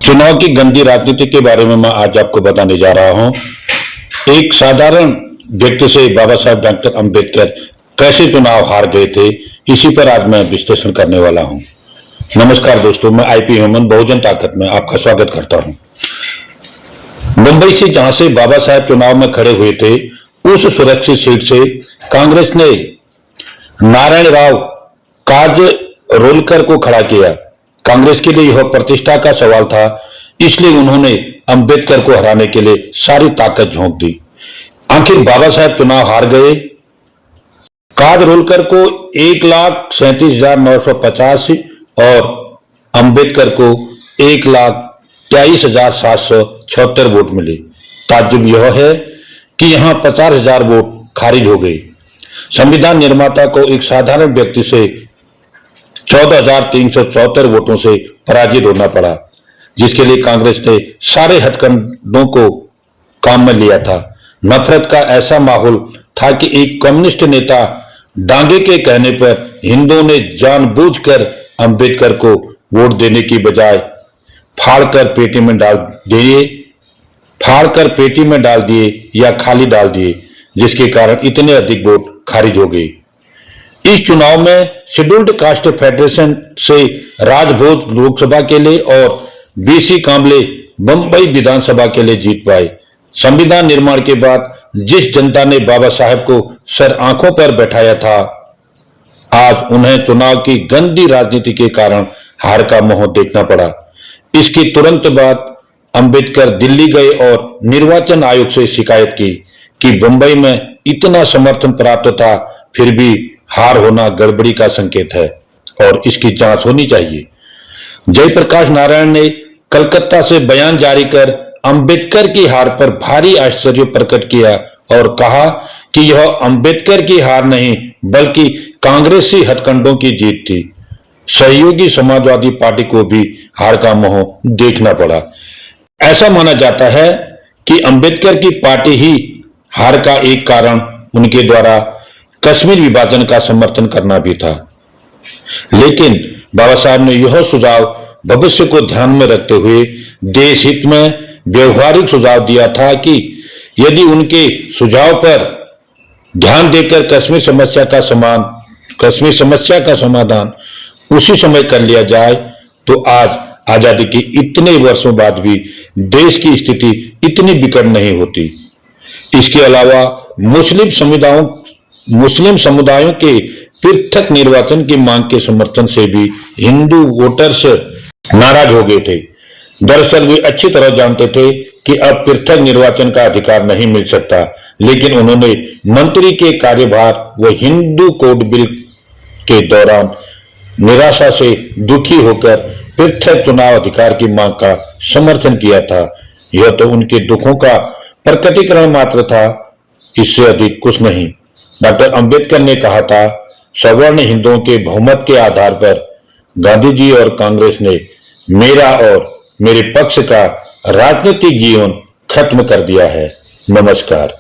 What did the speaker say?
चुनाव की गंदी राजनीति के बारे में मैं आज आपको बताने जा रहा हूं। एक साधारण व्यक्ति से बाबा साहब डॉक्टर अंबेडकर कैसे चुनाव हार गए थे, इसी पर आज मैं विश्लेषण करने वाला हूं। नमस्कार दोस्तों, मैं आईपी ह्यूमन बहुजन ताकत में आपका स्वागत करता हूं। मुंबई से जहां से बाबा साहब चुनाव में खड़े हुए थे, उस सुरक्षित सीट से कांग्रेस ने नारायण राव काजरोलकर को खड़ा किया। कांग्रेस के लिए यह प्रतिष्ठा का सवाल था, इसलिए उन्होंने अंबेडकर को हराने के लिए सारी ताकत झोंक दी। आखिर बाबा साहब चुनाव हार गए। काजरोलकर को 1,37,950 और अंबेडकर को 1,23,776 वोट मिले। ताज्जुब यह है कि यहां 50,000 वोट खारिज हो गए। संविधान निर्माता को एक साधारण व्यक्ति से 14,374 वोटों से पराजित होना पड़ा, जिसके लिए कांग्रेस ने सारे हथकंडों को काम में लिया था। नफरत का ऐसा माहौल था कि एक कम्युनिस्ट नेता डांगे के कहने पर हिंदुओं ने जानबूझकर अंबेडकर को वोट देने की बजाय फाड़कर पेटी में डाल दिए या खाली डाल दिए, जिसके कारण इतने अधिक वोट खारिज हो गए। इस चुनाव में शेड्यूल्ड कास्ट फेडरेशन से राजभोज लोकसभा के लिए और बीसी कांबले बंबई विधानसभा के लिए जीत पाए। संविधान निर्माण के बाद जिस जनता ने बाबा साहब को सर आंखों पर बैठाया था, आज उन्हें चुनाव की गंदी राजनीति के कारण हार का मुंह देखना पड़ा। इसके तुरंत बाद अंबेडकर दिल्ली गए और निर्वाचन आयोग से शिकायत की कि बंबई में इतना समर्थन प्राप्त था, फिर भी हार होना गड़बड़ी का संकेत है और इसकी जांच होनी चाहिए। जयप्रकाश नारायण ने कलकत्ता से बयान जारी कर अंबेडकर की हार पर भारी आश्चर्य प्रकट किया और कहा कि यह अंबेडकर की हार नहीं बल्कि कांग्रेसी हथकंडों की जीत थी। सहयोगी समाजवादी पार्टी को भी हार का मुंह देखना पड़ा। ऐसा माना जाता है कि अंबेडकर की पार्टी ही हार का एक कारण उनके द्वारा कश्मीर विभाजन का समर्थन करना भी था। लेकिन बाबा साहब ने यह सुझाव भविष्य को ध्यान में रखते हुए देश हित में व्यवहारिक सुझाव दिया था कि यदि उनके सुझाव पर ध्यान देकर कश्मीर समस्या का समाधान उसी समय कर लिया जाए, तो आज आजादी के इतने वर्षों बाद भी देश की स्थिति इतनी विकट नहीं होती। इसके अलावा मुस्लिम समुदायों के पृथक निर्वाचन की मांग के समर्थन से भी हिंदू वोटर्स नाराज हो गए थे। दरअसल वे अच्छी तरह जानते थे कि अब पृथक निर्वाचन का अधिकार नहीं मिल सकता, लेकिन उन्होंने मंत्री के कार्यभार व हिंदू कोड बिल के दौरान निराशा से दुखी होकर पृथक चुनाव अधिकार की मांग का समर्थन किया था। यह तो उनके दुखों का प्रकटीकरण मात्र था, इससे अधिक कुछ नहीं। डॉक्टर अंबेडकर ने कहा था, सवर्ण हिंदुओं के बहुमत के आधार पर गांधी जी और कांग्रेस ने मेरा और मेरे पक्ष का राजनीतिक जीवन खत्म कर दिया है। नमस्कार।